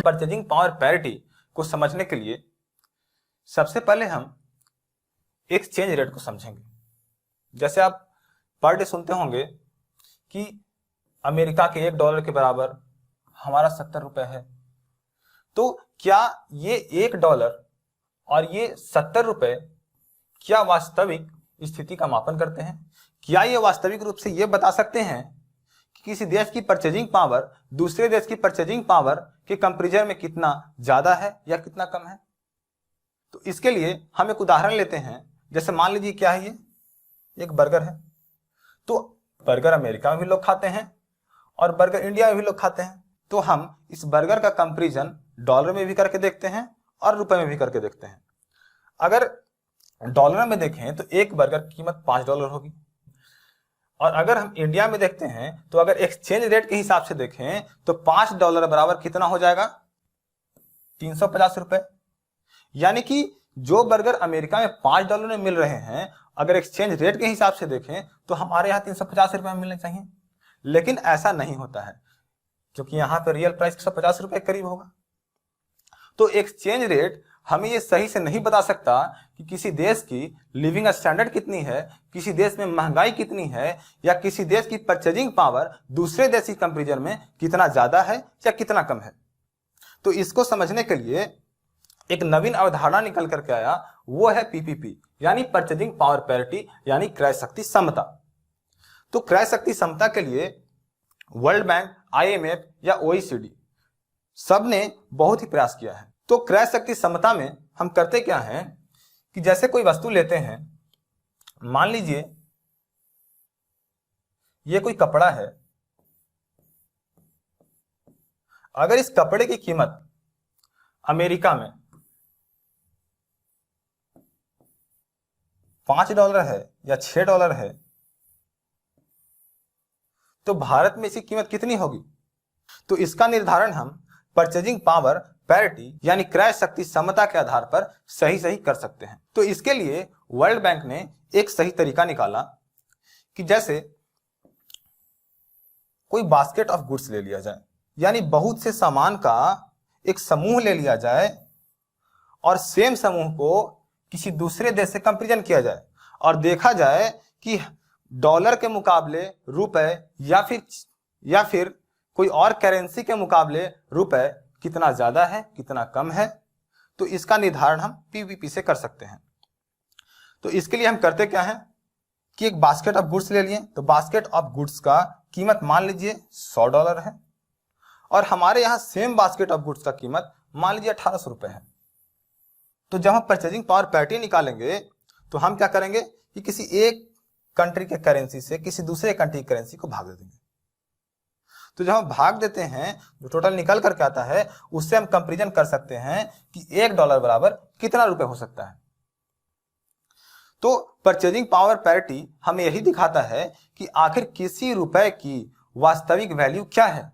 Purchasing power parity को समझने के लिए सबसे पहले हम एक्सचेंज रेट को समझेंगे। जैसे आप पर डे सुनते होंगे कि अमेरिका के $1 के बराबर हमारा 70 रुपए है। तो क्या ये $1 और ये 70 रुपए क्या वास्तविक स्थिति का मापन करते हैं? क्या ये वास्तविक रूप से ये बता सकते हैं कि किसी देश की परचेजिंग पावर दूसरे देश की परचेजिंग पावर के कंपैरिजन में कितना ज्यादा है या कितना कम है? तो इसके लिए हम एक उदाहरण लेते हैं। जैसे मान लीजिए क्या है, ये एक बर्गर है। तो बर्गर अमेरिका में भी लोग खाते हैं और बर्गर इंडिया में भी लोग खाते हैं। तो हम इस बर्गर का कंपैरिजन डॉलर में भी करके देखते हैं और रुपए में भी करके देखते हैं। अगर डॉलर में देखें तो एक बर्गर की कीमत $5 होगी, और अगर हम इंडिया में देखते हैं तो अगर एक्सचेंज रेट के हिसाब से देखें तो $5 बराबर कितना हो जाएगा? 350 रुपए। यानी कि जो बर्गर अमेरिका में $5 में मिल रहे हैं, अगर एक्सचेंज रेट के हिसाब से देखें तो हमारे यहाँ 350 रुपए में मिलने चाहिए। लेकिन ऐसा नहीं होता है, क्योंकि यहाँ पे रियल प्राइस 150 रुपए करीब होगा। तो एक्सचेंज रेट हमें ये सही से नहीं बता सकता कि किसी देश की लिविंग स्टैंडर्ड कितनी है, किसी देश में महंगाई कितनी है, या किसी देश की परचेजिंग पावर दूसरे देश की कंपैरिजन में कितना ज्यादा है या कितना कम है। तो इसको समझने के लिए एक नवीन अवधारणा निकल करके आया, वो है पीपीपी, यानी परचेजिंग पावर पैरिटी, यानी क्रय शक्ति समता। तो क्रय शक्ति समता के लिए वर्ल्ड बैंक, IMF या OECD सबने बहुत ही प्रयास किया है। तो क्रय शक्ति समता में हम करते क्या हैं कि जैसे कोई वस्तु लेते हैं, मान लीजिए ये कोई कपड़ा है। अगर इस कपड़े की कीमत अमेरिका में $5 है या $6 है, तो भारत में इसकी कीमत कितनी होगी? तो इसका निर्धारण हम परचेजिंग पावर पैरिटी यानी क्रय शक्ति समता के आधार पर सही सही कर सकते हैं। तो इसके लिए वर्ल्ड बैंक ने एक सही तरीका निकाला कि जैसे कोई बास्केट ऑफ गुड्स ले लिया जाए, यानी बहुत से सामान का एक समूह ले लिया जाए और सेम समूह को किसी दूसरे देश से कंपैरिजन किया जाए और देखा जाए कि डॉलर के मुकाबले रुपए या फिर कोई और करेंसी के मुकाबले रुपए कितना ज्यादा है, कितना कम है। तो इसका निर्धारण हम पीवीपी से कर सकते हैं। तो इसके लिए हम करते क्या है कि एक बास्केट ऑफ गुड्स ले लिए। तो बास्केट ऑफ गुड्स का कीमत मान लीजिए $100 है, और हमारे यहाँ सेम बास्केट ऑफ गुड्स का कीमत मान लीजिए 1800 रुपए है। तो जब हम परचेजिंग पावर पैरिटी निकालेंगे तो हम क्या करेंगे कि किसी एक कंट्री के करेंसी से किसी दूसरे कंट्री की करेंसी को भाग दे देंगे। तो जब हम भाग देते हैं, जो टोटल निकल करके आता है, उससे हम कंपैरिजन कर सकते हैं कि $1 बराबर कितना रुपए हो सकता है। तो परचेजिंग पावर पैरिटी हमें यही दिखाता है कि आखिर किसी रुपए की वास्तविक वैल्यू क्या है,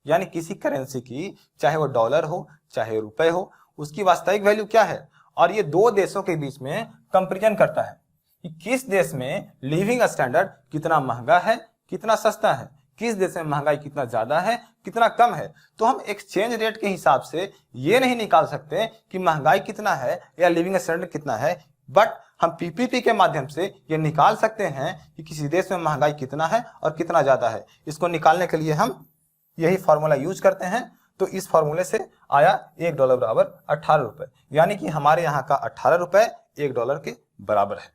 यानी किसी करेंसी की, चाहे वो डॉलर हो चाहे रुपए हो, उसकी वास्तविक वैल्यू क्या है। और ये दो देशों के बीच में कंपैरिजन करता है कि किस देश में लिविंग स्टैंडर्ड कितना महंगा है, कितना सस्ता है, किस देश में महंगाई कितना ज्यादा है, कितना कम है। तो हम एक्सचेंज रेट के हिसाब से ये नहीं निकाल सकते कि महंगाई कितना है या लिविंग स्टैंडर्ड कितना है, बट हम पीपीपी के माध्यम से ये निकाल सकते हैं कि किसी देश में महंगाई कितना है और कितना ज्यादा है। इसको निकालने के लिए हम यही फॉर्मूला यूज करते हैं। तो इस फॉर्मूले से आया $1 बराबर 18 रुपए, यानी कि हमारे यहाँ का 18 रुपए $1 के बराबर है।